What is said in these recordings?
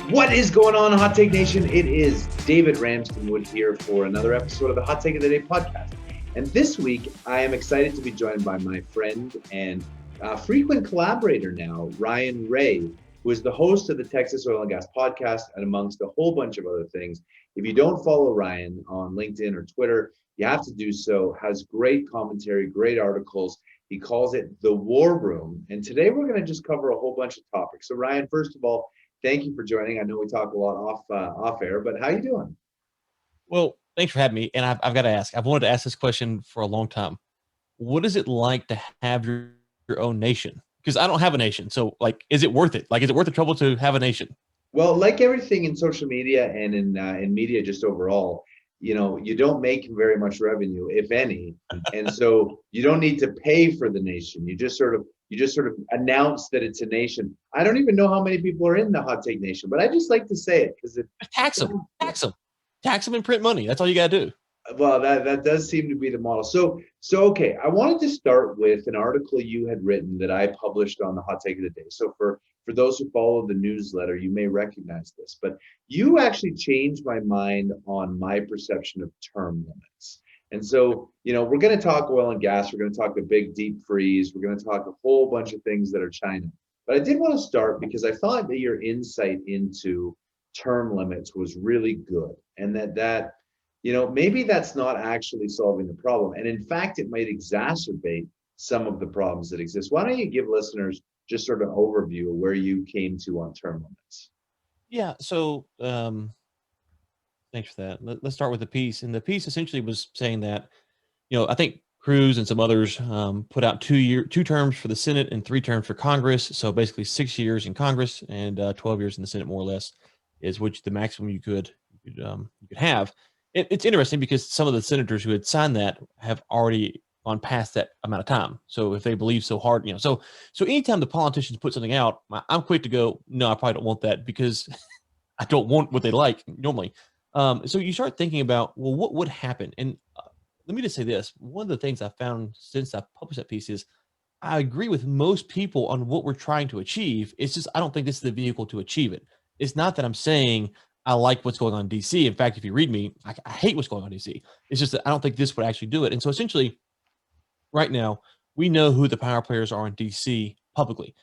What is going on, Hot Take Nation? It is David Ramsden-Wood here for another episode of the Hot Take of the Day podcast. And this week, I am excited to be joined by my friend and frequent collaborator now, Ryan Ray, who is the host of the Texas Oil and Gas podcast and amongst a whole bunch of other things. If you don't follow Ryan on LinkedIn or Twitter, you have to do so. Has great commentary, great articles. He calls it the WarRoom. And today we're going to just cover a whole bunch of topics. So Ryan, first of all, thank you for joining. I know we talk a lot off air, but how you doing? Well, thanks for having me. And I've got to ask, I've wanted to ask this question for a long time. What is it like to have your own nation? Because I don't have a nation. So like, is it worth it? Like, is it worth the trouble to have a nation? Well, like everything in social media and in media just overall, you know, you don't make very much revenue, if any. And so you don't need to pay for the nation. You just sort of announce that it's a nation. I don't even know how many people are in the Hot Take Nation, but I just like to say it because it tax them and print money. That's all you got to do. Well, that does seem to be the model. So okay, I wanted to start with an article you had written that I published on the Hot Take of the Day. So for those who follow the newsletter, you may recognize this, but you actually changed my mind on my perception of term limits. And so, you know, we're going to talk oil and gas. We're going to talk the big deep freeze. We're going to talk a whole bunch of things that are China. But I did want to start because I thought that your insight into term limits was really good, and that you know, maybe that's not actually solving the problem. And in fact, it might exacerbate some of the problems that exist. Why don't you give listeners just sort of an overview of where you came to on term limits? Yeah. So thanks for that. Let's start with the piece. And the piece essentially was saying that, you know, I think Cruz and some others put out 2 terms for the Senate and 3 terms for Congress. So basically 6 years in Congress and 12 years in the Senate, more or less, is which the maximum you could have. It's interesting because some of the senators who had signed that have already gone past that amount of time. So if they believe so hard, you know, so anytime the politicians put something out, I'm quick to go, no, I probably don't want that because I don't want what they like normally. So you start thinking about, well, what would happen? And let me just say this. One of the things I found since I published that piece is I agree with most people on what we're trying to achieve. It's just, I don't think this is the vehicle to achieve it. It's not that I'm saying I like what's going on in DC. In fact, if you read me, I hate what's going on in DC. It's just that I don't think this would actually do it. And so essentially, right now, we know who the power players are in DC publicly.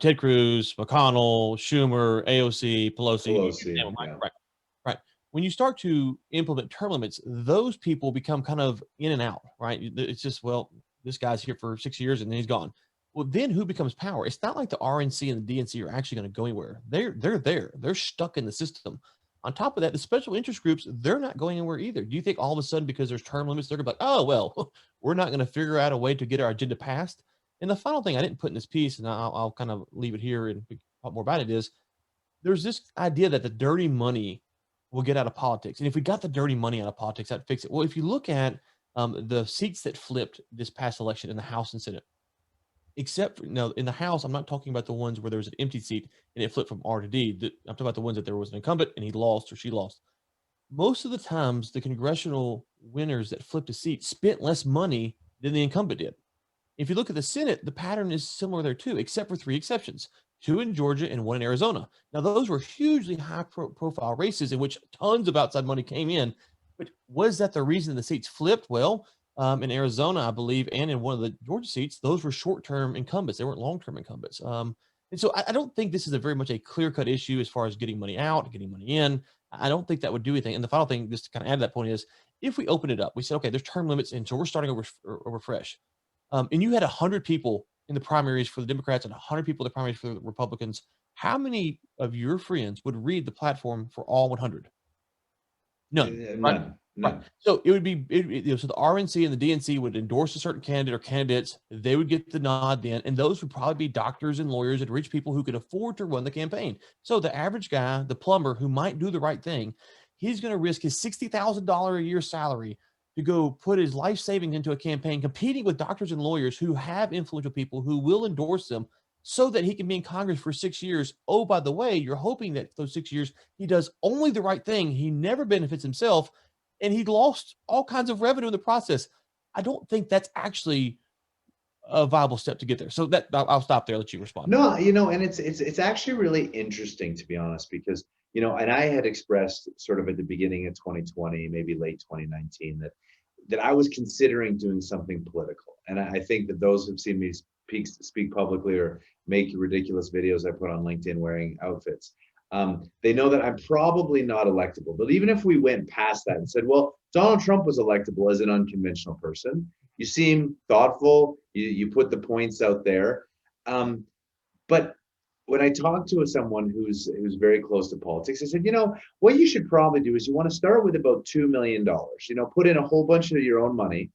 Ted Cruz, McConnell, Schumer, AOC, Pelosi. Yeah. Right. When you start to implement term limits, those people become kind of in and out, right? It's just, well, this guy's here for 6 years and then he's gone. Well, then who becomes power? It's not like the RNC and the DNC are actually going to go anywhere. They're there. They're stuck in the system. On top of that, the special interest groups, they're not going anywhere either. Do you think all of a sudden, because there's term limits, they're going to be like, oh, well, we're not going to figure out a way to get our agenda passed? And the final thing I didn't put in this piece, and I'll kind of leave it here and talk more about it, is there's this idea that the dirty money will get out of politics. And if we got the dirty money out of politics, that'd fix it. Well, if you look at the seats that flipped this past election in the House and Senate, except for, now in the House, I'm not talking about the ones where there was an empty seat and it flipped from R to D. I'm talking about the ones that there was an incumbent and he lost or she lost. Most of the times, the congressional winners that flipped a seat spent less money than the incumbent did. If you look at the Senate, the pattern is similar there too, except for 3 exceptions: 2 in Georgia and 1 in Arizona. Now, those were hugely high-profile races in which tons of outside money came in. But was that the reason the seats flipped? Well, in Arizona, I believe, and in one of the Georgia seats, those were short-term incumbents. They weren't long-term incumbents. And so I don't think this is a very much a clear-cut issue as far as getting money out, getting money in. I don't think that would do anything. And the final thing, just to kind of add to that point, is if we open it up, we said, okay, there's term limits, and so we're starting over fresh. And you had 100 people in the primaries for the Democrats and 100 people in the primaries for the Republicans. How many of your friends would read the platform for all 100? None. Right? None. Right. So it would be, so the RNC and the DNC would endorse a certain candidate or candidates. They would get the nod then, and those would probably be doctors and lawyers and rich people who could afford to run the campaign. So the average guy, the plumber who might do the right thing, he's going to risk his $60,000 a year salary to go put his life savings into a campaign, competing with doctors and lawyers who have influential people who will endorse them so that he can be in Congress for 6 years. Oh, by the way, you're hoping that those 6 years he does only the right thing. He never benefits himself, and he lost all kinds of revenue in the process. I don't think that's actually a viable step to get there. So that I'll stop there. Let you respond. No, and it's actually really interesting, to be honest, because and I had expressed sort of at the beginning of 2020, maybe late 2019, that I was considering doing something political. And I think that those who've seen me speak publicly or make ridiculous videos I put on LinkedIn wearing outfits, they know that I'm probably not electable. But even if we went past that and said, well, Donald Trump was electable as an unconventional person, you seem thoughtful, you put the points out there. But when I talk to someone who's very close to politics, I said, what you should probably do is you want to start with about $2 million, put in a whole bunch of your own money,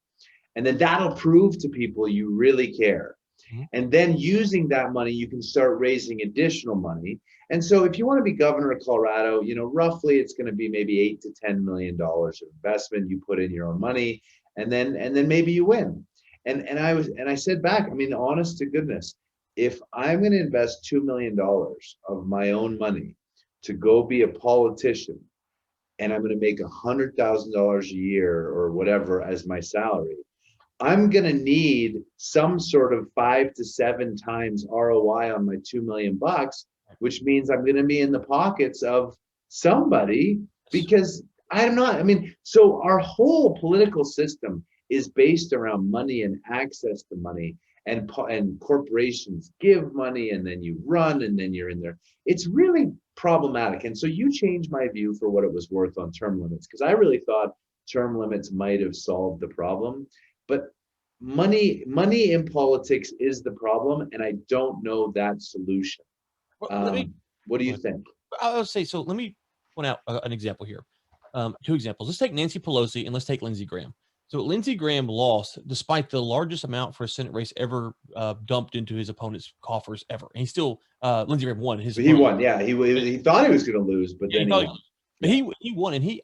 and then that'll prove to people you really care. Mhm. And then using that money, you can start raising additional money. And so if you want to be governor of Colorado, roughly it's going to be maybe $8 to $10 million of investment. You put in your own money, and then maybe you win. And I said back, honest to goodness, if I'm going to invest $2 million of my own money to go be a politician, and I'm going to make $100,000 a year or whatever as my salary, I'm going to need some sort of 5 to 7 times ROI on my $2 million, which means I'm going to be in the pockets of somebody, because so our whole political system is based around money and access to money, and corporations give money, and then you run, and then you're in there. It's really problematic. And so you changed my view for what it was worth on term limits, because I really thought term limits might have solved the problem. But money in politics is the problem, and I don't know that solution. Well, What do you think? I'll say, so let me point out an example here. 2 examples. Let's take Nancy Pelosi and let's take Lindsey Graham. So Lindsey Graham lost despite the largest amount for a Senate race ever dumped into his opponent's coffers ever. And he still, Lindsey Graham won. He won, yeah. He thought he was going to lose, but then he won. But he won, and he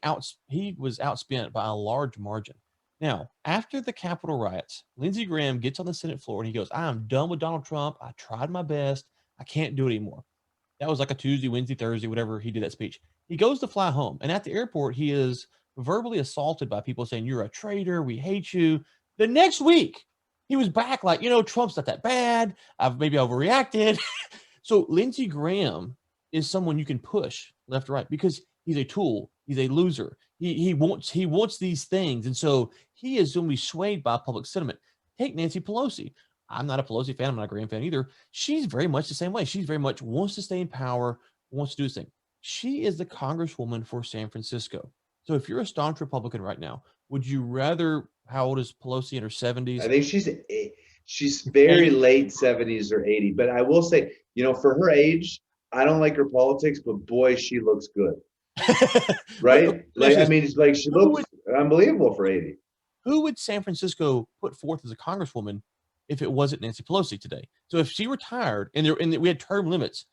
was outspent by a large margin. Now, after the Capitol riots, Lindsey Graham gets on the Senate floor and he goes, I'm done with Donald Trump. I tried my best. I can't do it anymore. That was like a Tuesday, Wednesday, Thursday, whatever he did that speech. He goes to fly home, and at the airport, he is verbally assaulted by people saying, you're a traitor. We hate you. The next week, he was back like, Trump's not that bad. I've maybe overreacted. So Lindsey Graham is someone you can push left or right because he's a tool. He's a loser. He wants these things. And so he is going to be swayed by public sentiment. Take Nancy Pelosi. I'm not a Pelosi fan. I'm not a Graham fan either. She's very much the same way. She's very much wants to stay in power, wants to do this thing. She is the congresswoman for San Francisco. So if you're a staunch Republican right now, would you rather, how old is Pelosi, in her 70s? I think she's very late 70s or 80. But I will say, for her age, I don't like her politics, but boy, she looks good. Right? She looks unbelievable for 80. Who would San Francisco put forth as a congresswoman if it wasn't Nancy Pelosi today? So if she retired and we had term limits,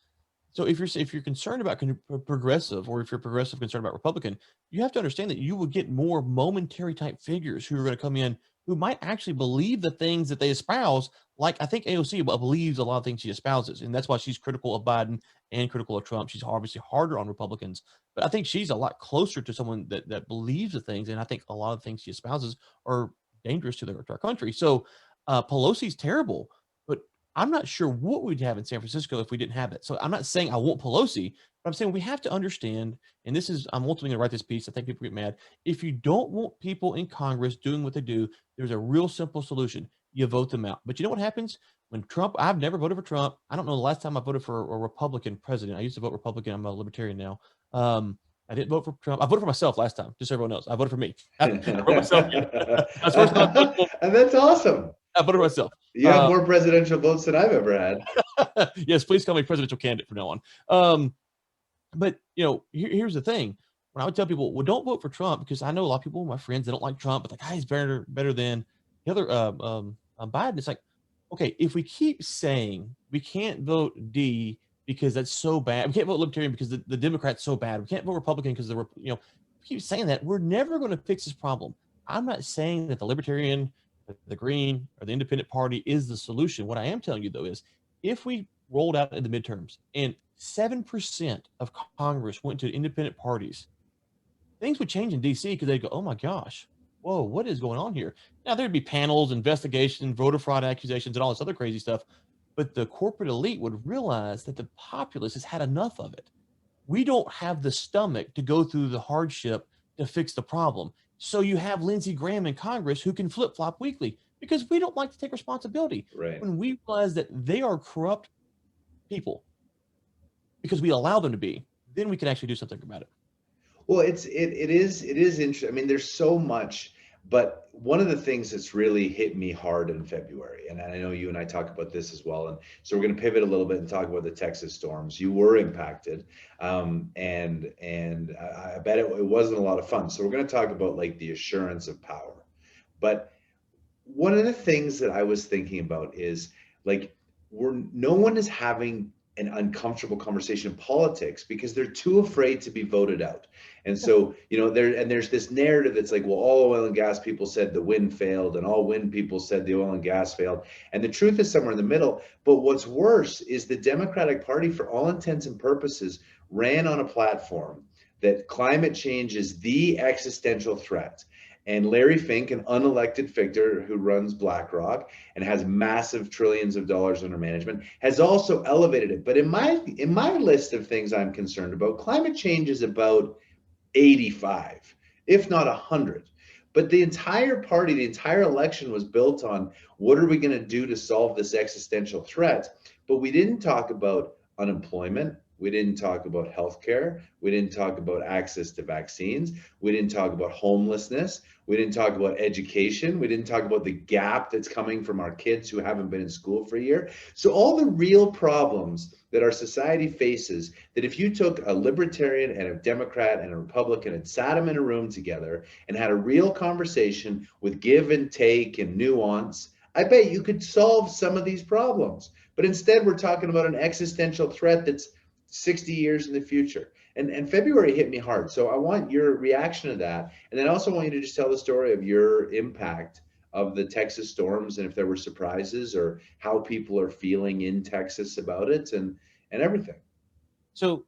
so if you're concerned about progressive, or if you're progressive concerned about Republican, you have to understand that you will get more momentary type figures who are going to come in who might actually believe the things that they espouse. Like I think AOC believes a lot of things she espouses, and that's why she's critical of Biden and critical of Trump. She's obviously harder on Republicans, but I think she's a lot closer to someone that believes the things, and I think a lot of things she espouses are dangerous to our country. So Pelosi's terrible, but I'm not sure what we'd have in San Francisco if we didn't have it. So I'm not saying I want Pelosi, but I'm saying we have to understand, and I'm ultimately going to write this piece. I think people get mad. If you don't want people in Congress doing what they do, there's a real simple solution. You vote them out. But you know what happens when I've never voted for Trump. I don't know the last time I voted for a Republican president. I used to vote Republican. I'm a libertarian now. I didn't vote for Trump. I voted for myself last time, just so everyone knows. I voted for me. I voted for myself. And that's awesome. I voted for myself. You have more presidential votes than I've ever had. Yes, please call me presidential candidate from now on. But here's the thing. When I would tell people, well, don't vote for Trump, because I know a lot of people, my friends, they don't like Trump, but the guy's better than the other Biden. It's like, okay, if we keep saying we can't vote D because that's so bad, we can't vote Libertarian because the Democrat's so bad, we can't vote Republican because keep saying that, we're never going to fix this problem. I'm not saying that the Libertarian, the Green, or the Independent Party is the solution. What I am telling you, though, is if we rolled out in the midterms and 7% of Congress went to independent parties, things would change in D.C. because they'd go, oh my gosh, whoa, what is going on here? Now, there'd be panels, investigations, voter fraud accusations, and all this other crazy stuff. But the corporate elite would realize that the populace has had enough of it. we don't have the stomach to go through the hardship to fix the problem. So you have Lindsey Graham in Congress who can flip flop weekly because we don't like to take responsibility. Right. When we realize that they are corrupt people because we allow them to be, then we can actually do something about it. Well, it is interesting. I mean, there's so much, but one of the things that's really hit me hard in February, and I know you and I talk about this as well, and so we're going to pivot a little bit and talk about the Texas storms. You were impacted, and I bet it wasn't a lot of fun. So we're going to talk about like the assurance of power. But one of the things that I was thinking about is like no one is having an uncomfortable conversation in politics because they're too afraid to be voted out. And so, there's this narrative that's like, well, all oil and gas people said the wind failed and all wind people said the oil and gas failed. And the truth is somewhere in the middle. But what's worse is the Democratic Party, for all intents and purposes, ran on a platform that climate change is the existential threat. And Larry Fink, an unelected figure who runs BlackRock and has massive trillions of dollars under management, has also elevated it. But in my list of things I'm concerned about, climate change is about 85, if not 100. But the entire party, the entire election was built on what are we going to do to solve this existential threat? But we didn't talk about unemployment. We didn't talk about healthcare. We didn't talk about access to vaccines. We didn't talk about homelessness. We didn't talk about education. We didn't talk about the gap that's coming from our kids who haven't been in school for a year. So all the real problems that our society faces, that if you took a libertarian and a Democrat and a Republican and sat them in a room together and had a real conversation with give and take and nuance, I bet you could solve some of these problems. But instead, we're talking about an existential threat that's 60 years in the future. And February hit me hard. So I want your reaction to that. And then I also want you to just tell the story of your impact of the Texas storms and if there were surprises or how people are feeling in Texas about it and everything. So,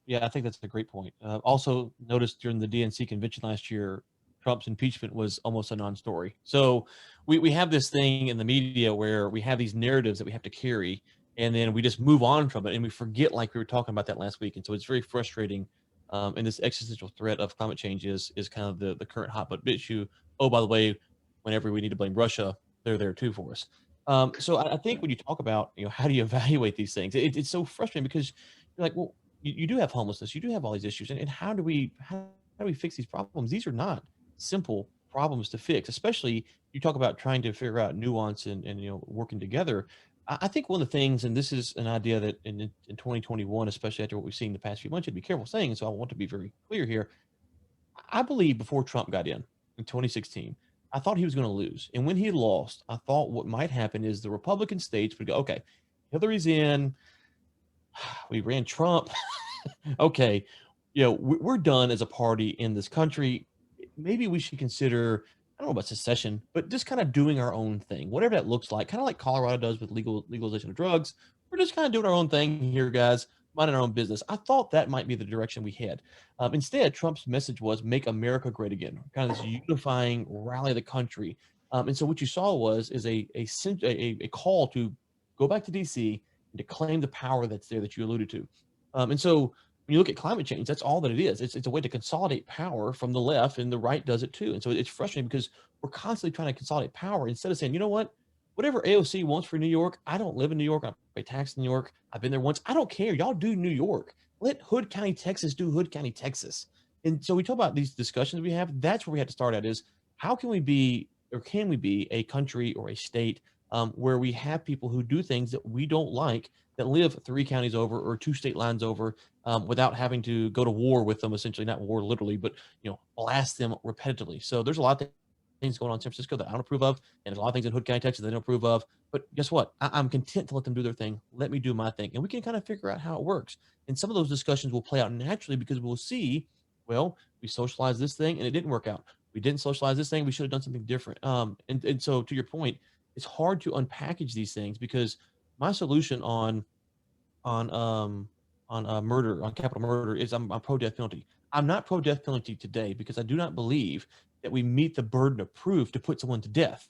yeah, I think that's a great point. Also, noticed during the DNC convention last year, Trump's impeachment was almost a non-story. So, we have this thing in the media where we have these narratives that we have to carry, and then we just move on from it, and we forget, like we were talking about that last week. And so, it's very frustrating. And this existential threat of climate change is kind of the current hot button issue. Oh, by the way, whenever we need to blame Russia, they're there too for us. So, I think when you talk about how do you evaluate these things, it's so frustrating because you're like, well, you do have homelessness, you do have all these issues, and how do we fix these problems? These are not simple problems to fix, especially you talk about trying to figure out nuance and working together. I think one of the things, and this is an idea that in 2021, especially after what we've seen the past few months, you have to be careful saying, and so I want to be very clear here. I believe before Trump got in 2016, I thought he was going to lose. And when he lost, I thought what might happen is the Republican states would go, okay, Hillary's in, we ran Trump. Okay, we're done as a party in this country. Maybe we should consider, I don't know about secession, but just kind of doing our own thing, whatever that looks like, kind of like Colorado does with legalization of drugs. We're just kind of doing our own thing here, guys, minding our own business. I thought that might be the direction we head. Instead, Trump's message was "Make America Great Again," kind of this unifying rally of the country. And so what you saw is a call to go back to DC and to claim the power that's there that you alluded to. And so when you look at climate change, that's all that it is. It's a way to consolidate power from the left, and the right does it too. And so it's frustrating because we're constantly trying to consolidate power instead of saying, you know what, whatever AOC wants for New York, I don't live in New York. I pay tax in New York. I've been there once. I don't care. Y'all do New York. Let Hood County, Texas do Hood County, Texas. And so we talk about these discussions we have. That's where we have to start at is how can we be, or can we be a country or a state where we have people who do things that we don't like, that live 3 counties over or 2 state lines over, without having to go to war with them, essentially, not war literally, but blast them repetitively. So there's a lot of things going on in San Francisco that I don't approve of, and there's a lot of things in Hood County, Texas, that I don't approve of. But guess what? I'm content to let them do their thing. Let me do my thing, and we can kind of figure out how it works. And some of those discussions will play out naturally because we'll see, well, we socialized this thing and it didn't work out. We didn't socialize this thing. We should have done something different. And so to your point, it's hard to unpackage these things because my solution on murder, on capital murder, is I'm pro death penalty. I'm not pro death penalty today because I do not believe that we meet the burden of proof to put someone to death.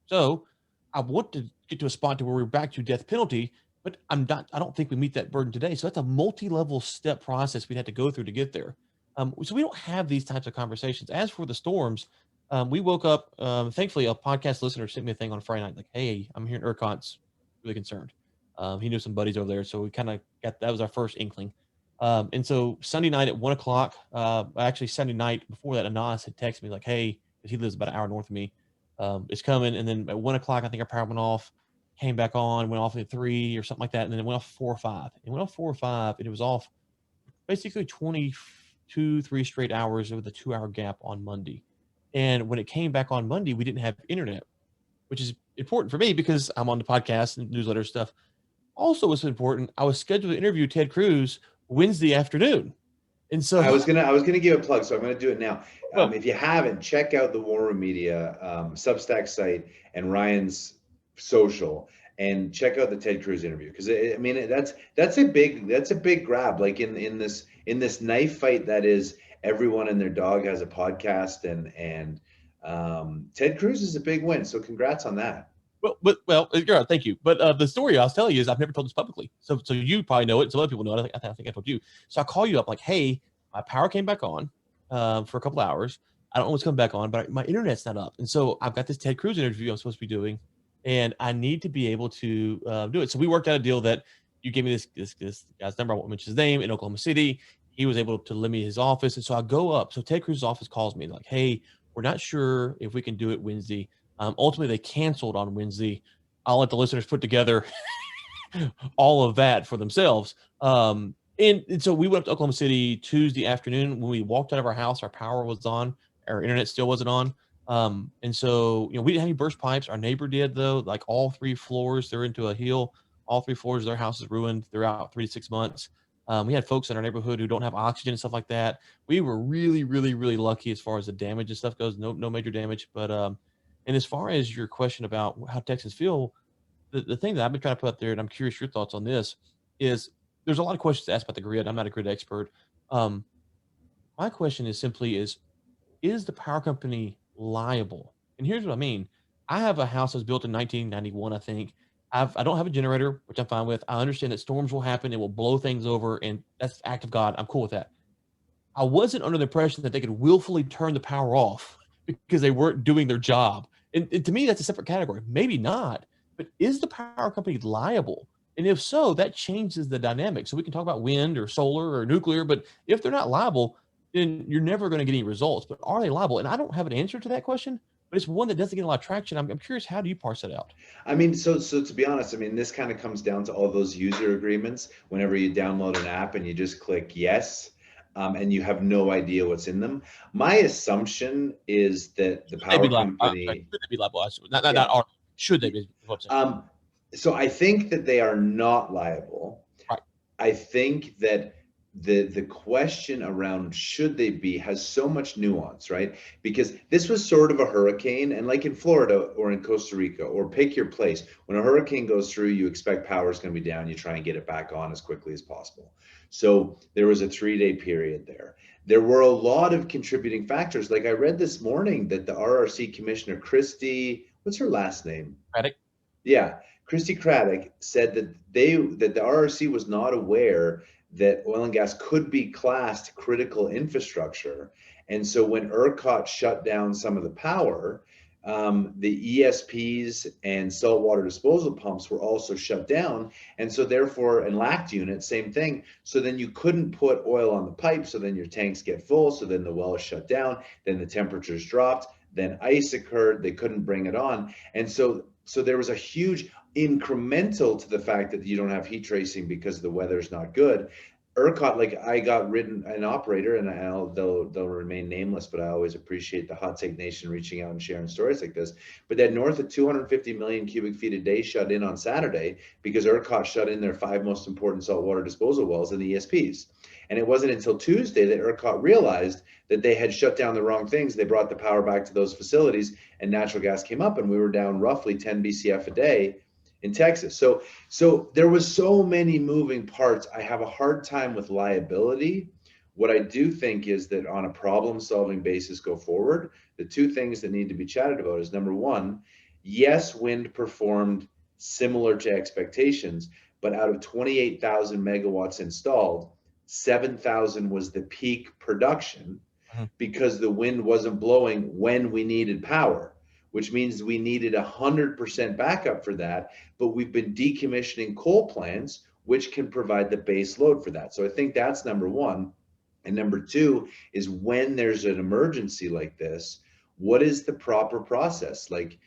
So I want to get to a spot to where we're back to death penalty, but I don't think we meet that burden today. So that's a multi-level step process we'd have to go through to get there. So we don't have these types of conversations. As for the storms, we woke up, thankfully a podcast listener sent me a thing on Friday night, like, hey, I'm hearing ERCOT's really concerned. He knew some buddies over there. So we kind of that was our first inkling. And so Sunday night at 1 o'clock, actually Sunday night before that, Anas had texted me like, hey, because he lives about an hour north of me, it's coming. And then at 1 o'clock, I think our power went off, came back on, went off at 3 or something like that. And then it went off 4 or 5. It went off 4 or 5, and it was off basically 22, 3 straight hours with a 2-hour gap on Monday. And when it came back on Monday, we didn't have internet, which is important for me because I'm on the podcast and newsletter stuff. Also, was important. I was scheduled to interview Ted Cruz Wednesday afternoon, and so I was gonna give a plug, so I'm gonna do it now. well, If you haven't, check out the WarRoom Media Substack site and Ryan's social, and check out the Ted Cruz interview, because I mean that's a big grab. Like in this knife fight that is everyone and their dog has a podcast, and Ted Cruz is a big win. So congrats on that. yeah, thank you. But the story I was telling you is I've never told this publicly, so you probably know it. Some other people know it. I think I told you. So I call you up like, hey, my power came back on for a couple of hours. I don't know what's coming back on, but my internet's not up, and so I've got this Ted Cruz interview I'm supposed to be doing, and I need to be able to do it. So we worked out a deal that you gave me this guy's number. I won't mention his name, in Oklahoma City. He was able to lend me his office, and so I go up. So Ted Cruz's office calls me like, hey, we're not sure if we can do it Wednesday. Ultimately, they canceled on Wednesday. I'll let the listeners put together all of that for themselves. And so we went up to Oklahoma City Tuesday afternoon. When we walked out of our house, our power was on. Our internet still wasn't on. And so, we didn't have any burst pipes. Our neighbor did, though. Like all 3 floors, they're into a hill. All 3 floors of their house is ruined. They're out 3 to 6 months. We had folks in our neighborhood who don't have oxygen and stuff like that. We were really, really, really lucky as far as the damage and stuff goes. No major damage. But and as far as your question about how Texans feel, the thing that I've been trying to put out there, and I'm curious your thoughts on this, is there's a lot of questions to ask about the grid. I'm not a grid expert. My question is simply is the power company liable? And here's what I mean. I have a house that was built in 1991, I think. I don't have a generator, which I'm fine with. I understand that storms will happen. It will blow things over, and that's the act of God. I'm cool with that. I wasn't under the impression that they could willfully turn the power off because they weren't doing their job. And to me, that's a separate category. Maybe not, but is the power company liable? And if so, that changes the dynamic. So we can talk about wind or solar or nuclear, but if they're not liable, then you're never going to get any results. But are they liable? And I don't have an answer to that question, but it's one that doesn't get a lot of traction. I'm curious, how do you parse that out? I mean, so to be honest, I mean, this kind of comes down to all those user agreements. Whenever you download an app and you just click yes, and you have no idea what's in them. My assumption is that the power company should they be liable? Should they be? So I think that they are not liable. Right. I think that the question around should they be has so much nuance, right? Because this was sort of a hurricane, and like in Florida or in Costa Rica, or pick your place, when a hurricane goes through, you expect power is going to be down, you try and get it back on as quickly as possible. So there was a 3-day period there. There were a lot of contributing factors. Like I read this morning that the RRC commissioner, Christy, what's her last name? Craddock. Yeah, Christy Craddock said that the RRC was not aware that oil and gas could be classed critical infrastructure. And so when ERCOT shut down some of the power, the ESPs and saltwater disposal pumps were also shut down. And so therefore, and LACT units, same thing. So then you couldn't put oil on the pipe. So then your tanks get full. So then the well is shut down. Then the temperatures dropped. Then ice occurred. They couldn't bring it on. And so there was a huge incremental to the fact that you don't have heat tracing because the weather's not good. ERCOT, like I got an operator, and they'll remain nameless, but I always appreciate the Hot Take Nation reaching out and sharing stories like this. But that north of 250 million cubic feet a day shut in on Saturday because ERCOT shut in their 5 most important saltwater disposal wells in the ESPs. And it wasn't until Tuesday that ERCOT realized that they had shut down the wrong things. They brought the power back to those facilities, and natural gas came up, and we were down roughly 10 BCF a day in Texas. So there was so many moving parts. I have a hard time with liability. What I do think is that on a problem-solving basis go forward, the 2 things that need to be chatted about is, number one, yes, wind performed similar to expectations, but out of 28,000 megawatts installed, 7,000 was the peak production because the wind wasn't blowing when we needed power, which means we needed 100% backup for that. But we've been decommissioning coal plants, which can provide the base load for that. So I think that's number one. And number two is when there's an emergency like this, what is the proper process? Like,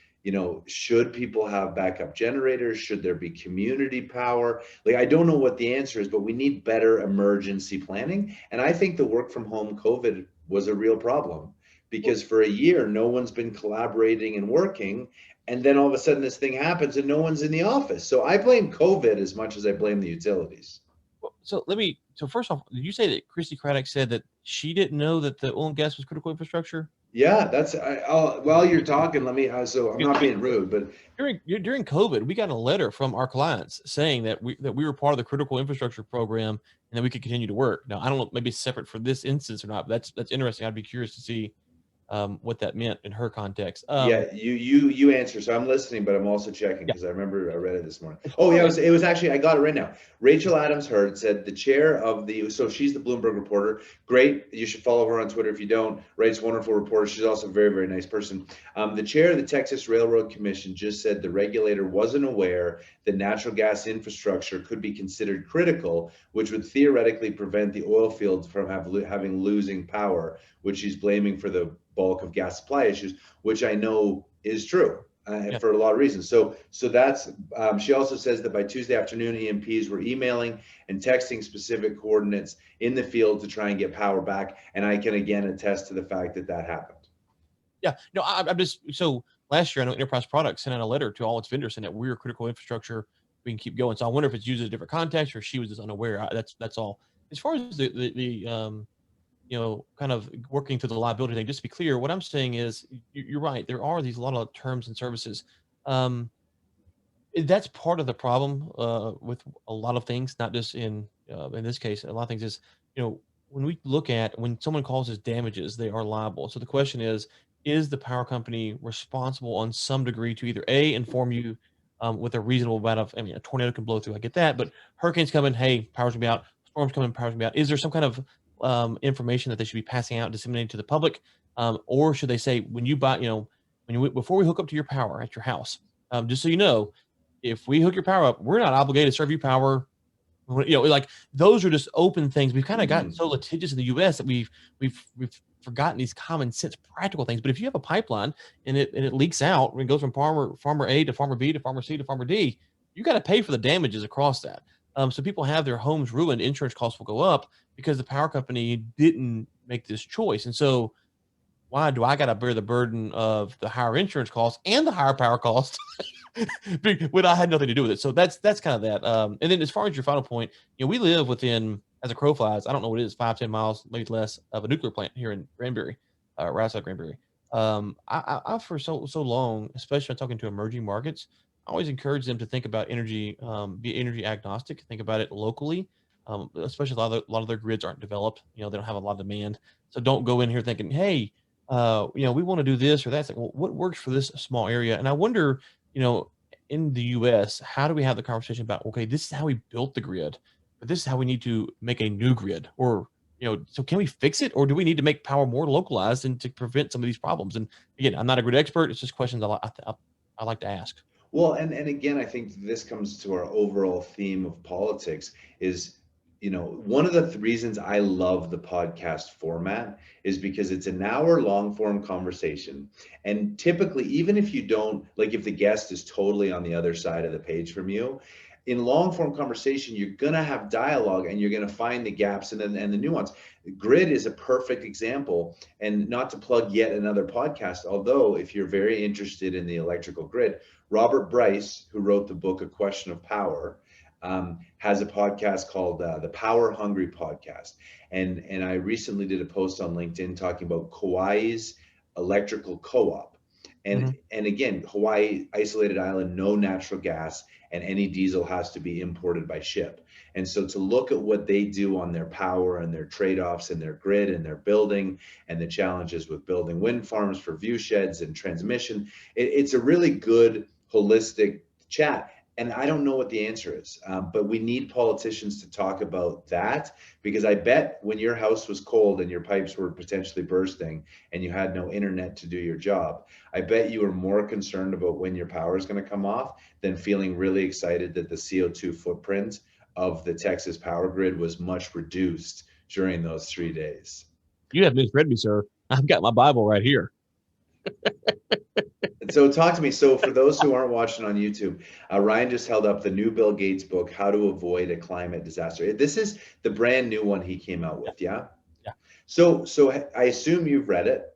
should people have backup generators? Should there be community power? Like, I don't know what the answer is, but we need better emergency planning. And I think the work from home COVID was a real problem because for a year, no one's been collaborating and working. And then all of a sudden this thing happens and no one's in the office. So I blame COVID as much as I blame the utilities. So first off, did you say that Christy Craddock said that she didn't know that the oil and gas was critical infrastructure? Yeah, while you're talking, so I'm not being rude, but during COVID, we got a letter from our clients saying that we were part of the critical infrastructure program and that we could continue to work. Now, I don't know, maybe it's separate for this instance or not, but that's interesting. I'd be curious to see what that meant in her context. Yeah, you answer. So I'm listening, but I'm also checking because I remember I read it this morning. Oh yeah, it was actually, I got it right now. Rachel Adams Heard said the chair of so she's the Bloomberg reporter. Great, you should follow her on Twitter if you don't. Writes wonderful reports. She's also a very, very nice person. The chair of the Texas Railroad Commission just said the regulator wasn't aware that natural gas infrastructure could be considered critical, which would theoretically prevent the oil fields from having losing power, which she's blaming for the bulk of gas supply issues, which I know is true for a lot of reasons. So that's, she also says that by Tuesday afternoon, EMPs were emailing and texting specific coordinates in the field to try and get power back. And I can again attest to the fact that happened. Yeah, no, I'm just, so last year I know Enterprise Products sent out a letter to all its vendors saying that we're critical infrastructure, we can keep going. So I wonder if it's used in a different context or she was just unaware. That's all. As far as the kind of working through the liability thing, just to be clear, what I'm saying is you're right. There are a lot of terms and services. That's part of the problem with a lot of things, not just in this case. A lot of things is, when we look at when someone causes damages, they are liable. So the question is the power company responsible on some degree to either inform you with a reasonable amount of, a tornado can blow through, I get that, but hurricanes coming, hey, power's gonna be out, storms coming, power's gonna be out. Is there some kind of information that they should be passing out, disseminating to the public, or should they say when you buy, before we hook up to your power at your house, just so you know, if we hook your power up, we're not obligated to serve you power. Like those are just open things. We've kind of gotten so litigious in the U.S. that we've forgotten these common sense practical things. But if you have a pipeline and it leaks out and it goes from farmer A to farmer B to farmer C to farmer D, you got to pay for the damages across that. So people have their homes ruined, insurance costs will go up because the power company didn't make this choice. And so why do I got to bear the burden of the higher insurance costs and the higher power costs when I had nothing to do with it? So that's kind of that. And then as far as your final point, we live within, as a crow flies, I don't know what it is, 5-10 miles, maybe less, of a nuclear plant here in Granbury, right outside Granbury. I for so long, especially when talking to emerging markets, I always encourage them to think about energy, be energy agnostic, think about it locally, especially a lot of their grids aren't developed. They don't have a lot of demand. So don't go in here thinking, hey, we want to do this or that. It's like, well, what works for this small area? And I wonder, in the US, how do we have the conversation about, okay, this is how we built the grid, but this is how we need to make a new grid? Or, so can we fix it? Or do we need to make power more localized and to prevent some of these problems? And again, I'm not a grid expert. It's just questions I like to ask. Well, and again, I think this comes to our overall theme of politics is, one of the reasons I love the podcast format is because it's an hour long form conversation. And typically, even if you don't, like if the guest is totally on the other side of the page from you, in long form conversation, you're going to have dialogue and you're going to find the gaps and the nuance. Grid is a perfect example, and not to plug yet another podcast, although if you're very interested in the electrical grid, Robert Bryce, who wrote the book A Question of Power, has a podcast called the Power Hungry Podcast. And I recently did a post on LinkedIn talking about Kauai's electrical co-op. And again, Hawaii, isolated island, no natural gas, and any diesel has to be imported by ship. And so to look at what they do on their power and their trade-offs and their grid and their building and the challenges with building wind farms for view sheds and transmission, it's a really good holistic chat. And I don't know what the answer is, but we need politicians to talk about that, because I bet when your house was cold and your pipes were potentially bursting and you had no internet to do your job, I bet you were more concerned about when your power is going to come off than feeling really excited that the CO2 footprint of the Texas power grid was much reduced during those 3 days. You have misread me, sir. I've got my Bible right here. So talk to me. So for those who aren't watching on YouTube, Ryan just held up the new Bill Gates book, How to Avoid a Climate Disaster. This is the brand new one he came out with, yeah? Yeah. So I assume you've read it.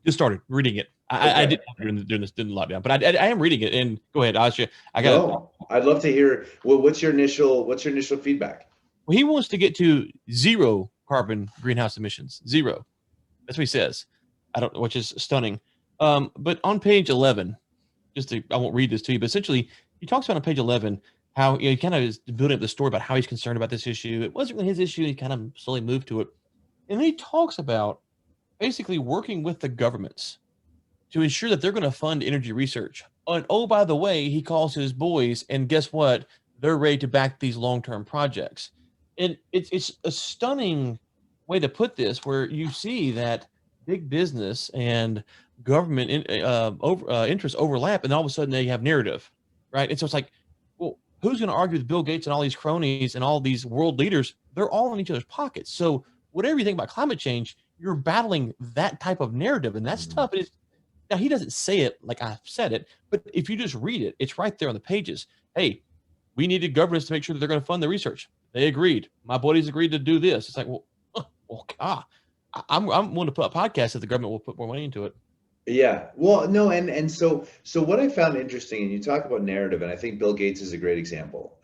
Just started reading it. Okay. I did during this lockdown, but I am reading it. And go ahead, I'll ask you. I'd love to hear. Well, what's your initial feedback? Well, he wants to get to 0 carbon greenhouse emissions. 0. That's what he says. Which is stunning. But on page 11, I won't read this to you, but essentially he talks about on page 11 how he kind of is building up the story about how he's concerned about this issue. It wasn't really his issue. He kind of slowly moved to it. And then he talks about basically working with the governments to ensure that they're going to fund energy research. And oh, by the way, he calls his boys, and guess what? They're ready to back these long-term projects. And it's a stunning way to put this, where you see that big business and government interests overlap, and all of a sudden they have narrative, right? And so it's like, well, who's going to argue with Bill Gates and all these cronies and all these world leaders? They're all in each other's pockets. So whatever you think about climate change, you're battling that type of narrative, and that's tough. Now, he doesn't say it like I've said it, but if you just read it, it's right there on the pages. Hey, we needed governments to make sure that they're going to fund the research. They agreed. My buddies agreed to do this. It's like, I'm willing to put a podcast if the government will put more money into it. Yeah. Well, no, and so what I found interesting, and you talk about narrative, and I think Bill Gates is a great example,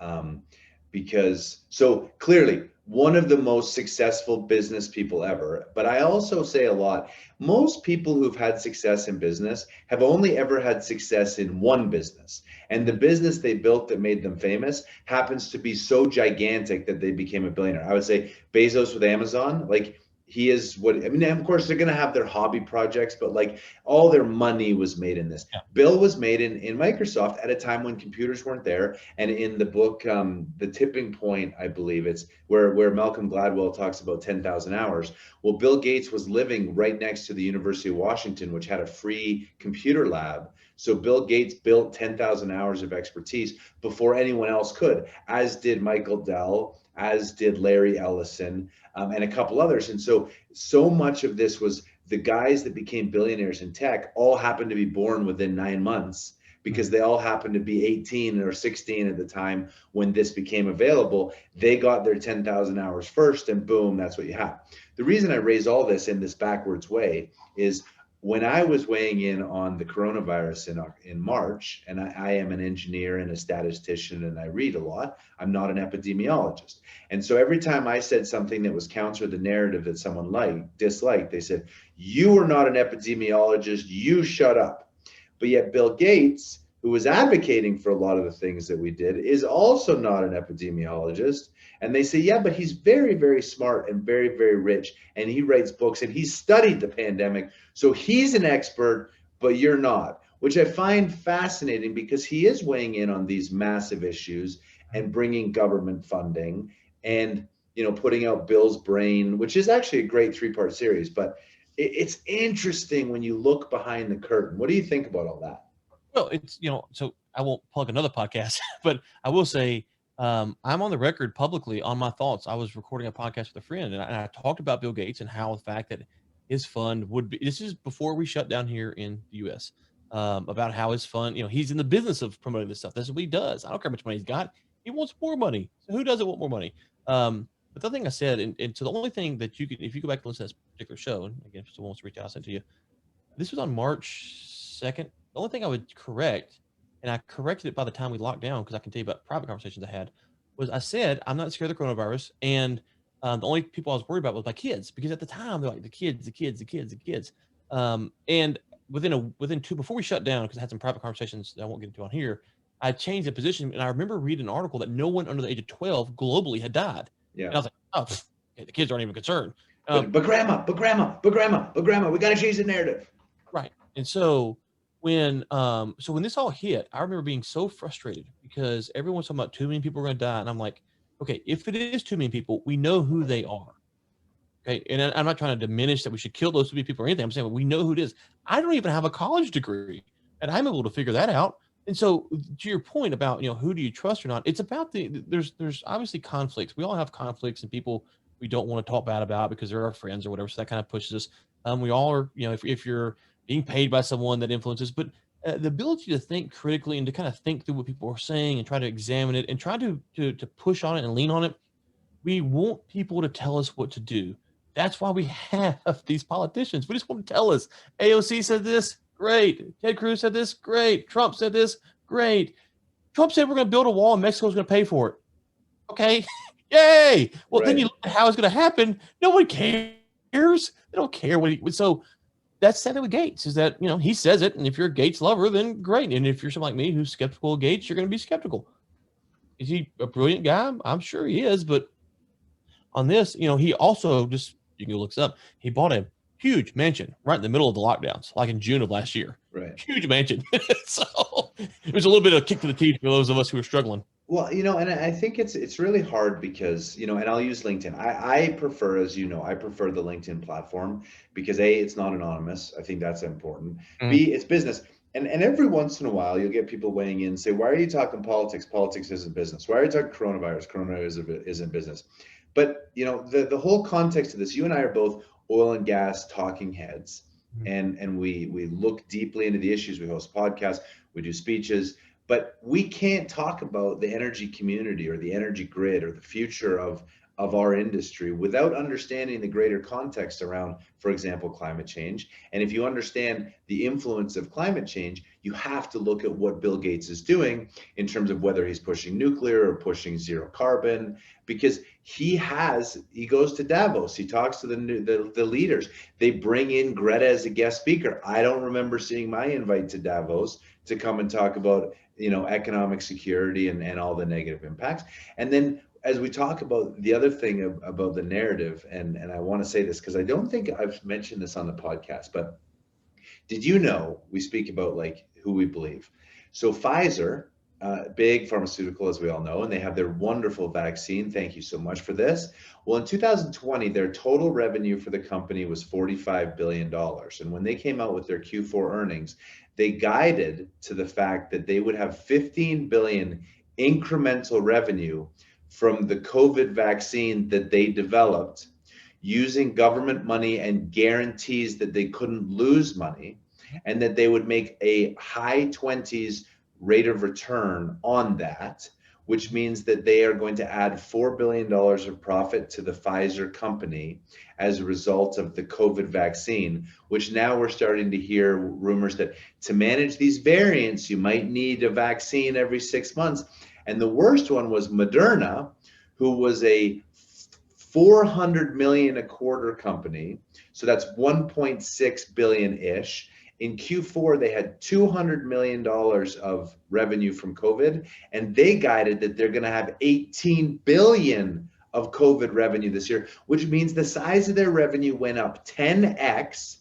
because so clearly one of the most successful business people ever. But I also say a lot, most people who've had success in business have only ever had success in one business. And the business they built that made them famous happens to be so gigantic that they became a billionaire. I would say Bezos with Amazon, like, he is of course they're going to have their hobby projects, but like all their money was made in this. Yeah. Bill was made in Microsoft at a time when computers weren't there. And in the book, The Tipping Point, I believe it's where Malcolm Gladwell talks about 10,000 hours. Well, Bill Gates was living right next to the University of Washington, which had a free computer lab. So Bill Gates built 10,000 hours of expertise before anyone else could, as did Michael Dell, as did Larry Ellison, and a couple others. And so much of this was the guys that became billionaires in tech all happened to be born within 9 months, because they all happened to be 18 or 16 at the time when this became available. They got their 10,000 hours first, and boom, that's what you have. The reason I raise all this in this backwards way is when I was weighing in on the coronavirus in March, and I am an engineer and a statistician, and I read a lot, I'm not an epidemiologist. And so every time I said something that was counter the narrative that someone disliked, they said, "You are not an epidemiologist, you shut up." But yet Bill Gates, who was advocating for a lot of the things that we did, is also not an epidemiologist. And they say, yeah, but he's very, very smart and very, very rich, and he writes books and he's studied the pandemic. So he's an expert, but you're not, which I find fascinating, because he is weighing in on these massive issues and bringing government funding and, putting out Bill's Brain, which is actually a great 3-part series. But it's interesting when you look behind the curtain. What do you think about all that? Well, it's, so I won't plug another podcast, but I will say, I'm on the record publicly on my thoughts. I was recording a podcast with a friend, and I talked about Bill Gates and how the fact that his fund would be, this is before we shut down here in the US, about how his fund, he's in the business of promoting this stuff. This is what he does. I don't care how much money he's got. He wants more money. So who doesn't want more money? But the other thing I said, and so the only thing that you could, if you go back and listen to this particular show, and again, if someone wants to reach out, I'll send it to you. This was on March 2nd. The only thing I would correct, and I corrected it by the time we locked down, because I can tell you about private conversations I had, was I said, I'm not scared of the coronavirus. And the only people I was worried about was my kids, because at the time they're like, the kids. And before we shut down, because I had some private conversations that I won't get into on here, I changed the position. And I remember reading an article that no one under the age of 12 globally had died. Yeah. And I was like, oh, the kids aren't even concerned. But grandma, we got to change the narrative. Right. And so so when this all hit, I remember being so frustrated because everyone's talking about too many people are going to die, and I'm like, okay, if it is too many people, we know who they are. Okay, and I'm not trying to diminish that we should kill those too many people or anything. I'm saying we know who it is. I don't even have a college degree, and I'm able to figure that out. And so, to your point about who do you trust or not, it's about there's obviously conflicts. We all have conflicts and people we don't want to talk bad about because they're our friends or whatever. So that kind of pushes us. We all are, if you're being paid by someone that influences, but the ability to think critically and to kind of think through what people are saying and try to examine it and try to push on it and lean on it. We want people to tell us what to do. That's why we have these politicians. We just want to tell us. AOC said this, great. Ted Cruz said this, great. Trump said this, great. Trump said we're going to build a wall and Mexico's going to pay for it. Okay, yay. Well, Right. then you look at how it's going to happen. No one cares. They don't care what he. So that's the thing with Gates is that he says it, and if you're a Gates lover, then great. And if you're someone like me who's skeptical of Gates, you're going to be skeptical. Is he a brilliant guy? I'm sure he is, but on this, he also just, you can go look this up. He bought a huge mansion right in the middle of the lockdowns, like in June of last year. Right. Huge mansion. So it was a little bit of a kick to the teeth for those of us who are struggling. Well, and I think it's really hard because, and I'll use LinkedIn. I prefer, as I prefer the LinkedIn platform because A, it's not anonymous. I think that's important. B, it's business. And every once in a while, you'll get people weighing in and say, why are you talking politics? Politics isn't business. Why are you talking coronavirus? Coronavirus isn't business. But, the whole context of this, you and I are both oil and gas talking heads. And we look deeply into the issues. We host podcasts, we do speeches, but we can't talk about the energy community or the energy grid or the future of our industry without understanding the greater context around, for example, climate change. And if you understand the influence of climate change, you have to look at what Bill Gates is doing in terms of whether he's pushing nuclear or pushing zero carbon, because he goes to Davos, he talks to the leaders, they bring in Greta as a guest speaker. I don't remember seeing my invite to Davos to come and talk about economic security and all the negative impacts. And then as we talk about the other thing about the narrative, and I want to say this because I don't think I've mentioned this on the podcast, but did you know we speak about like who we believe? So Pfizer, big pharmaceutical, as we all know, and they have their wonderful vaccine. Thank you so much for this. Well, in 2020, their total revenue for the company was $45 billion. And when they came out with their Q4 earnings, they guided to the fact that they would have 15 billion incremental revenue from the COVID vaccine that they developed using government money and guarantees that they couldn't lose money and that they would make a high 20s rate of return on that, which means that they are going to add $4 billion of profit to the Pfizer company as a result of the COVID vaccine, which now we're starting to hear rumors that to manage these variants, you might need a vaccine every 6 months. And the worst one was Moderna, who was a 400 million a quarter company. So that's 1.6 billion-ish. In Q4, they had $200 million of revenue from COVID, and they guided that they're going to have 18 billion of COVID revenue this year, which means the size of their revenue went up 10x,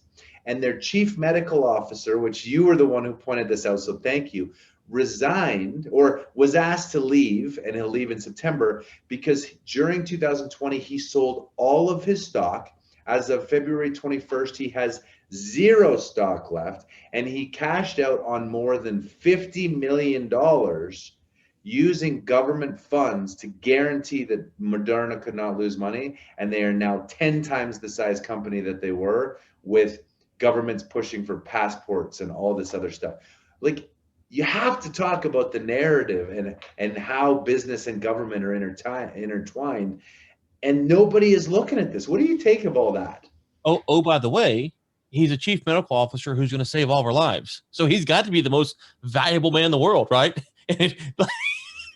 and their chief medical officer, which you were the one who pointed this out, so thank you, resigned or was asked to leave, and he'll leave in September because during 2020, he sold all of his stock. As of February 21st, he has 0 stock left, and he cashed out on more than $50 million using government funds to guarantee that Moderna could not lose money. And they are now 10 times the size company that they were, with governments pushing for passports and all this other stuff. Like, you have to talk about the narrative and how business and government are intertwined, and nobody is looking at this. What do you take of all that? Oh, by the way, he's a chief medical officer who's going to save all of our lives. So he's got to be the most valuable man in the world, right?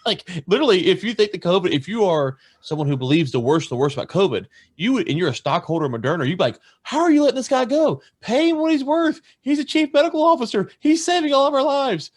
Like literally, if you think the COVID, if you are someone who believes the worst about COVID, and you're a stockholder of Moderna, you'd be like, how are you letting this guy go? Pay him what he's worth. He's a chief medical officer. He's saving all of our lives.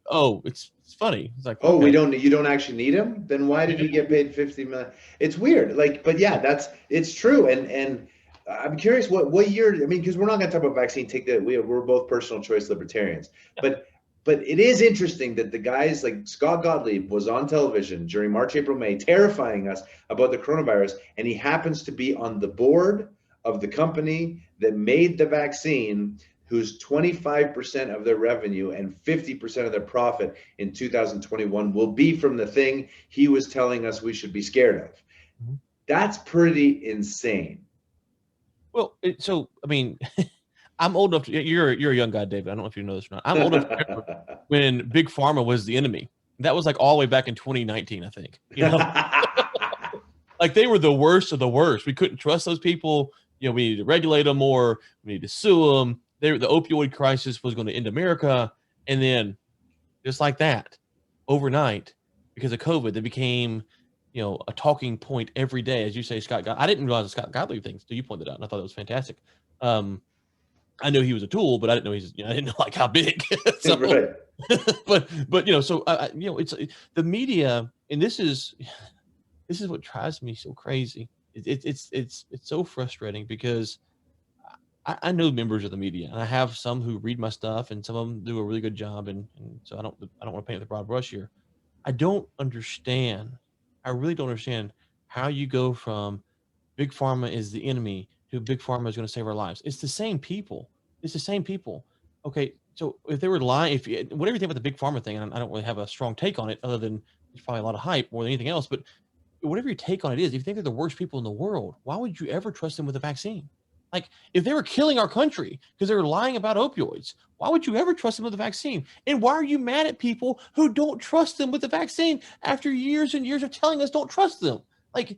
Oh, it's funny. It's like, oh, okay. you don't actually need him? Then why did he get paid 50 million? It's weird. Like, but yeah, it's true. And I'm curious what year. I mean, because we're not going to talk about vaccine. Take that. We're both personal choice libertarians, but it is interesting that the guys like Scott Gottlieb was on television during March, April, May, terrifying us about the coronavirus, and he happens to be on the board of the company that made the vaccine, whose 25% of their revenue and 50% of their profit in 2021 will be from the thing he was telling us we should be scared of. Mm-hmm. That's pretty insane. Well, so I mean, I'm old enough to, you're a young guy, David. I don't know if you know this or not. I'm old enough to remember when Big Pharma was the enemy. That was like all the way back in 2019, I think. You know, like they were the worst of the worst. We couldn't trust those people. You know, we needed to regulate them more. We needed to sue them. The opioid crisis was going to end America, and then just like that, overnight, because of COVID, they became, you know, a talking point every day. As you say, I didn't realize the Scott Gottlieb things until you pointed out, and I thought it was fantastic. I knew he was a tool, but I didn't know I didn't know like how big. So, right. but you know, so you know, it's the media, and this is what drives me so crazy. It's so frustrating because I know members of the media, and I have some who read my stuff, and some of them do a really good job, and so I don't want to paint with a broad brush here. I don't understand. I really don't understand how you go from Big Pharma is the enemy to Big Pharma is going to save our lives. It's the same people. It's the same people. Okay, so if they were lying, whatever you think about the Big Pharma thing, and I don't really have a strong take on it, other than there's probably a lot of hype more than anything else. But whatever your take on it is, if you think they're the worst people in the world, why would you ever trust them with a vaccine? Like, if they were killing our country because they were lying about opioids, why would you ever trust them with a vaccine? And why are you mad at people who don't trust them with the vaccine after years and years of telling us don't trust them? Like,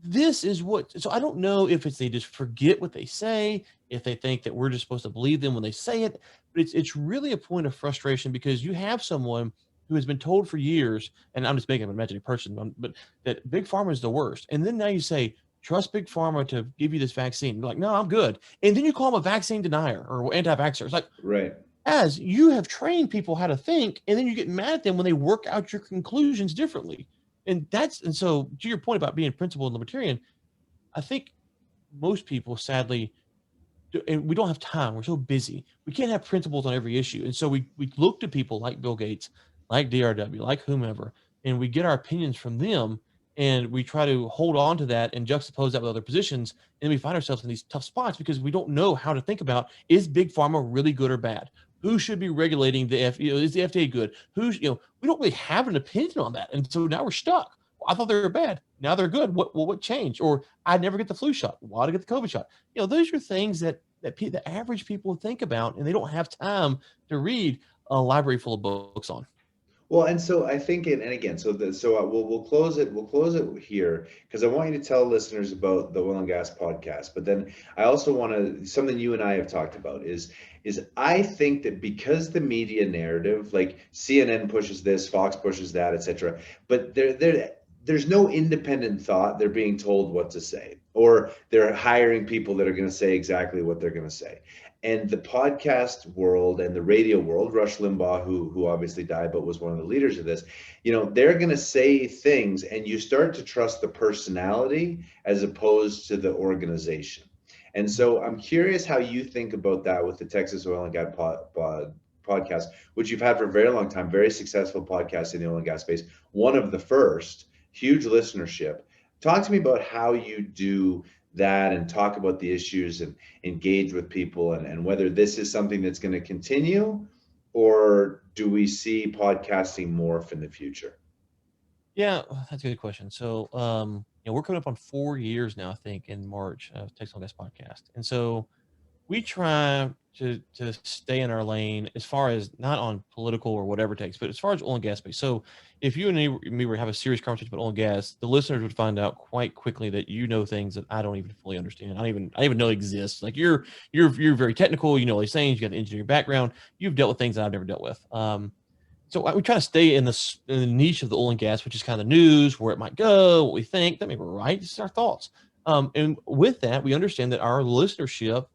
this is what, so I don't know if they just forget what they say, if they think that we're just supposed to believe them when they say it, but it's really a point of frustration because you have someone who has been told for years, and I'm just making an imaginary person, but that Big Pharma is the worst. And then now you say, trust Big Pharma to give you this vaccine. You're like, no, I'm good. And then you call them a vaccine denier or anti-vaxxer. It's like, right. As you have trained people how to think, and then you get mad at them when they work out your conclusions differently. And so to your point about being principled and libertarian, I think most people, sadly, and we don't have time. We're so busy. We can't have principles on every issue. And so we look to people like Bill Gates, like DRW, like whomever, and we get our opinions from them, and we try to hold on to that and juxtapose that with other positions. And we find ourselves in these tough spots because we don't know how to think about, is Big Pharma really good or bad? Who should be regulating is the FDA good? We don't really have an opinion on that. And so now we're stuck. Well, I thought they were bad. Now they're good. What changed? Or I never get the flu shot. Why did I get the COVID shot? Those are things that the average people think about, and they don't have time to read a library full of books on. Well, and so I think, and again, we'll close it. We'll close it here because I want you to tell listeners about the Oil and Gas podcast. But then I also want to, something you and I have talked about is I think that because the media narrative, like CNN pushes this, Fox pushes that, etc., but there's no independent thought. They're being told what to say, or they're hiring people that are going to say exactly what they're going to say. And the podcast world and the radio world, Rush Limbaugh, who obviously died but was one of the leaders of this, they're going to say things, and you start to trust the personality as opposed to the organization. And so I'm curious how you think about that with the Texas Oil and Gas podcast, which you've had for a very long time, very successful podcast in the oil and gas space, one of the first, huge listenership. Talk to me about how you do that and talk about the issues and engage with people, and whether this is something that's going to continue, or do we see podcasting morph in the future? Yeah, that's a good question. So, we're coming up on 4 years now, I think, in March of Texas Oil and Gas podcast. And so we try to stay in our lane as far as not on political or whatever it takes, but as far as oil and gas space. So if you and me were to have a serious conversation about oil and gas, the listeners would find out quite quickly that you know things that I don't even fully understand. I don't even know exist. Like you're very technical. You know all these things. You got an engineering background. You've dealt with things that I've never dealt with. So we try to stay in the niche of the oil and gas, which is kind of the news, where it might go, what we think. That may be right. This is our thoughts. And with that, we understand that our listenership,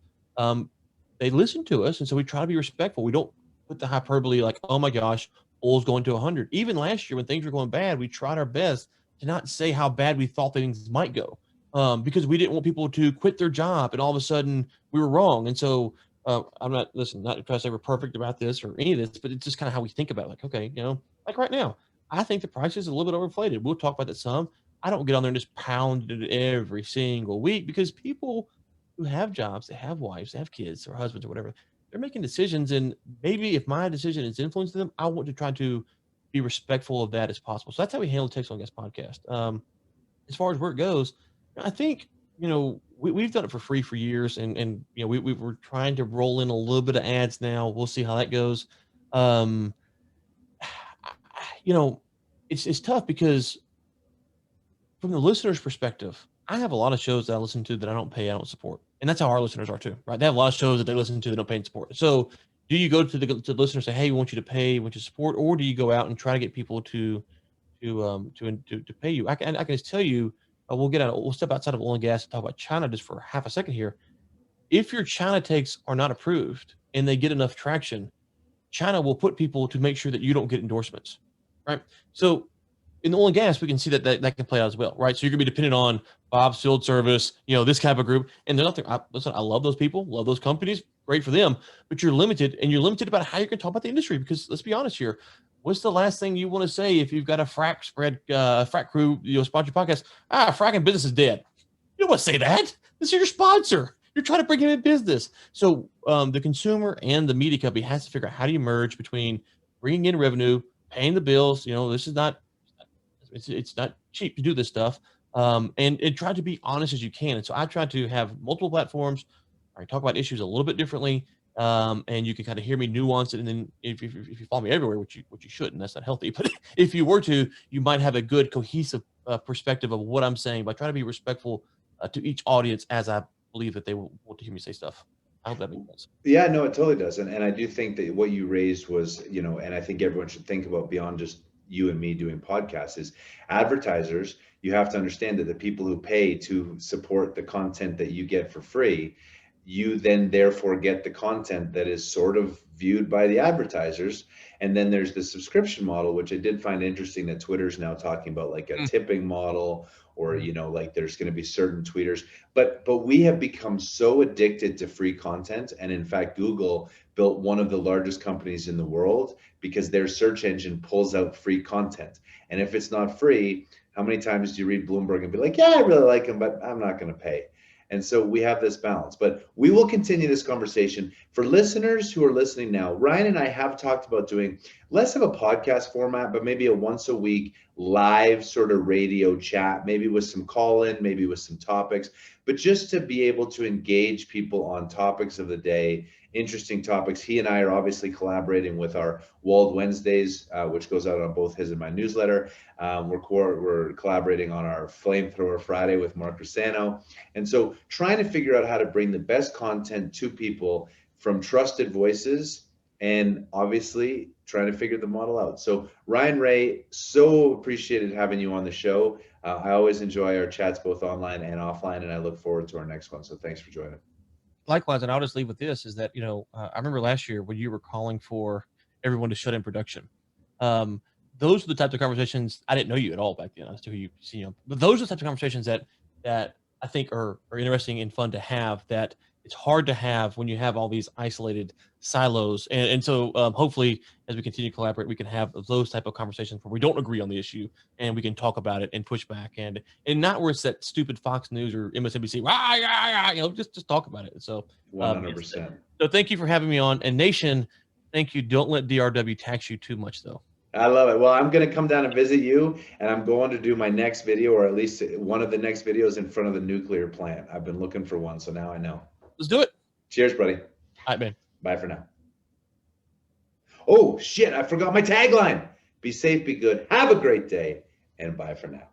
they listen to us, and so we try to be respectful. We don't put the hyperbole like, oh my gosh, oil's going to 100. Even last year when things were going bad, we tried our best to not say how bad we thought things might go. because we didn't want people to quit their job and all of a sudden we were wrong. And so I'm not trying to say we're perfect about this or any of this, but it's just kind of how we think about it. Like, okay, like right now, I think the price is a little bit overinflated. We'll talk about that some. I don't get on there and just pound it every single week because people who have jobs, they have wives, they have kids or husbands or whatever, they're making decisions. And maybe if my decision is influencing them, I want to try to be respectful of that as possible. So that's how we handle the Text on Guest podcast. As far as where it goes, I think, we've done it for free for years, and we're trying to roll in a little bit of ads now. We'll see how that goes. Um, it's tough because from the listener's perspective, I have a lot of shows that I listen to that I don't pay, I don't support, and that's how our listeners are too, right? They have a lot of shows that they listen to that don't pay and support. So, do you go to the listener and say, "Hey, we want you to pay, we want you to support," or do you go out and try to get people to pay you? I can just tell you. We'll step outside of oil and gas and talk about China just for half a second here. If your China takes are not approved and they get enough traction, China will put people to make sure that you don't get endorsements, right? So in the oil and gas, we can see that can play out as well, right? So you're gonna be dependent on Bob's Field Service, this type of group, and they're nothing. Listen, I love those people, love those companies, great for them, but you're limited, and you're limited about how you can talk about the industry because let's be honest here. What's the last thing you want to say if you've got a frac crew, sponsor podcast? Fracking business is dead. You don't want to say that. This is your sponsor. You're trying to bring him in business. So the consumer and the media company has to figure out how do you merge between bringing in revenue, paying the bills. This is not, it's not cheap to do this stuff. And try to be honest as you can. And so I try to have multiple platforms. I talk about issues a little bit differently. And you can kind of hear me nuance it. And then if you follow me everywhere, which you shouldn't, that's not healthy. But if you were to, you might have a good cohesive perspective of what I'm saying by trying to be respectful to each audience as I believe that they will want to hear me say stuff. I hope that makes sense. Yeah, no, it totally does. And I do think that what you raised was, and I think everyone should think about beyond just you and me doing podcasts is advertisers. You have to understand that the people who pay to support the content that you get for free, you then therefore get the content that is sort of viewed by the advertisers. And then there's the subscription model, which I did find interesting that Twitter's now talking about like a tipping model, or like there's going to be certain tweeters, but we have become so addicted to free content. And in fact, Google built one of the largest companies in the world because their search engine pulls out free content. And if it's not free, how many times do you read Bloomberg and be like, yeah, I really like him, but I'm not going to pay? And so we have this balance, but we will continue this conversation. For listeners who are listening now, Ryan and I have talked about doing less of a podcast format, but maybe a once a week live sort of radio chat, maybe with some call in, maybe with some topics, but just to be able to engage people on topics of the day, interesting topics. He and I are obviously collaborating with our Wald Wednesdays, which goes out on both his and my newsletter. We're collaborating on our Flamethrower Friday with Mark Rossano. And so trying to figure out how to bring the best content to people from trusted voices, and obviously trying to figure the model out. So Ryan Ray, so appreciated having you on the show. I always enjoy our chats both online and offline, and I look forward to our next one. So thanks for joining. Likewise, and I'll just leave with this is that, I remember last year when you were calling for everyone to shut in production. Those are the types of conversations, I didn't know you at all back then. I still who you see, but those are the types of conversations that I think are interesting and fun to have, that it's hard to have when you have all these isolated silos. And so hopefully as we continue to collaborate, we can have those type of conversations where we don't agree on the issue and we can talk about it and push back, and not where it's that stupid Fox News or MSNBC, just talk about it. So 100%. So thank you for having me on. And Nation, thank you. Don't let DRW tax you too much though. I love it. Well, I'm going to come down and visit you, and I'm going to do my next video, or at least one of the next videos, in front of the nuclear plant. I've been looking for one, so now I know. Let's do it. Cheers, buddy. All right, man. Bye for now. Oh, shit. I forgot my tagline. Be safe, be good. Have a great day, and bye for now.